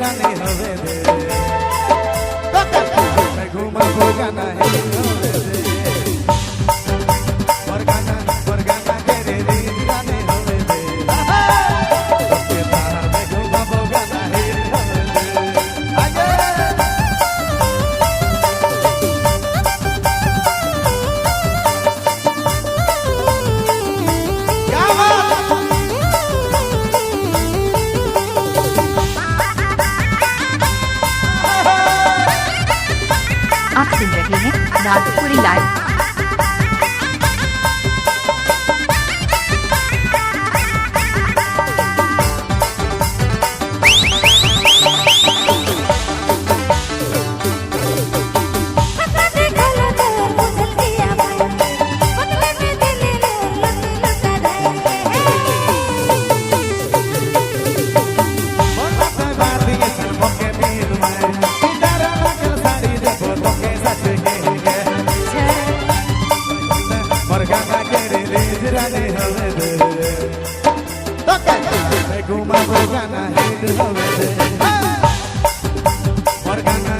রানী হবে রে ঘুমাবো গানা হিট হবে রে মোর গানা কেড়ে দিন রানী হবে রে তোকে তাহারে ঘুমাবো গানা হিট হবে রে আগে आप सुन रहे हैं नागपुरी लाइव। ঘুমাবো গানা হিট হবে রে মোর গানা